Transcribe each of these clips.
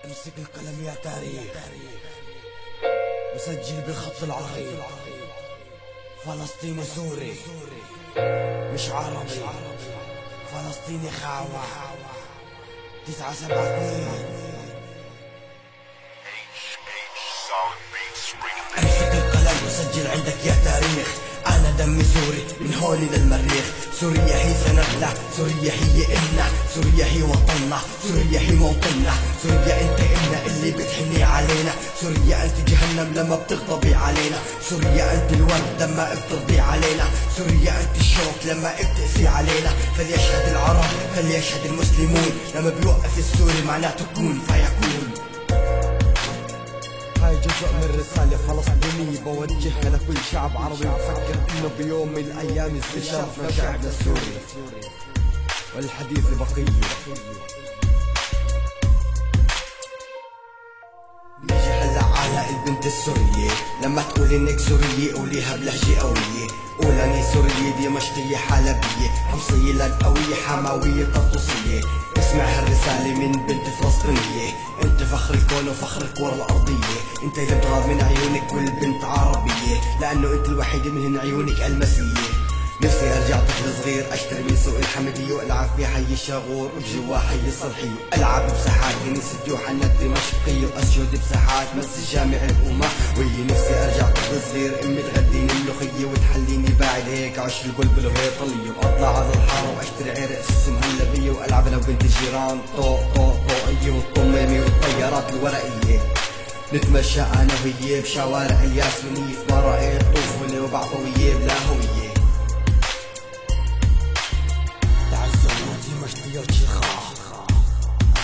امسك القلم يا تاريخ وسجل بالخط العريض. فلسطيني سوري مش عربي، فلسطيني خاوة 972. امسك القلم وسجل عندك يا تاريخ. انا دمي سوري من هون للمريخ. سوريا هي سندنا، سوريا هي إلنا، سوريا هي وطننا، سوريا هي موطننا. سوريا انت إلنا اللي بتحني علينا. سوريا انت جهنم لما بتغضبي علينا. سوريا انت الورد لما بترضي علينا. سوريا انت الشوك لما بتقسي علينا. فليشهد العرب فليشهد المسلمون، لما بيوقف السوري معناته كون فيكون. هاي جزء من رسالة فلسطينية بوجهها لكل شعب عربي مفكر انه بيوم من الايام يصير شرفنا شعبنا السوري، والحديث بقية. نيجي هلا على البنت السورية، لما تقول انك سورية قوليها بلهجة قوية. قول اني سورية دمشقية حلبية حمصية لنقوية حماوية طرطوسية. اسمع هالرسالة من بنت فلسطينية. انت فخر الكون وفخر الكرة الارضية. انت اللي بتغار من عيونك والبنت عربية، لانه انت الوحيدة من عيونك المسية. نفسي ارجع طفل صغير اشتري من سوق الحمدية والعب في حي الشاغور وبجوا حي الصلحية. العب بساحات كنيسة يوحنا الدمشقية واسجد بساحات مسجد جامع الامة. وهي نفسي ارجع طفل صغير امي تغديني ملوخية وتحليني باعد هيك عش القلب الهيطلية. واطلع على الحارة واشتري عرق سوسو مهلبية والعب انا وبنت الجيران طوق طوق طوقية والطميمة والطيارات الورقية. نتمشى انا وهي بشوارع الياسمينية في مرائي الطفولة وبعطوية بلا هوية.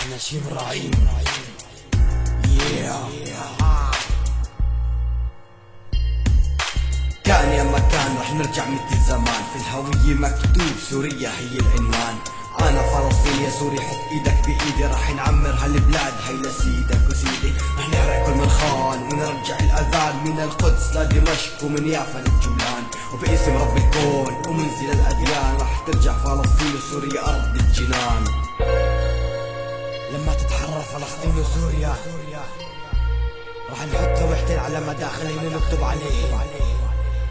أنا شي إبراهيم كان يا مكان رح نرجع مثل زمان. في الهوية مكتوب سوريا هي العنوان. أنا فلسطيني يا سوري حط إيدك بإيدي. رح نعمر هالبلاد هي لسيدك وسيدي. رح نحرق كل من خان ونرجع الأذان من القدس لدمشق ومن يافا للجولان. وباسم رب الكون ومنزل الأديان رح ترجع فلسطين وسوريا أرض الجنان. لما تتحرر فلسطين وسوريا رح نحط لوحة على مداخلين ونكتب عليه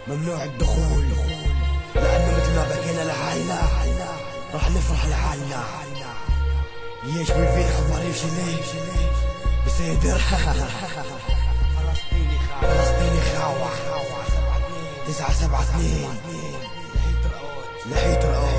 ممنوع الدخول، لأنه مثل ما بكينا لحالنا رح نفرح لحالنا. ليش بيفيق مريض شليش بصدر فلسطيني خاوة 972 لحيت الأول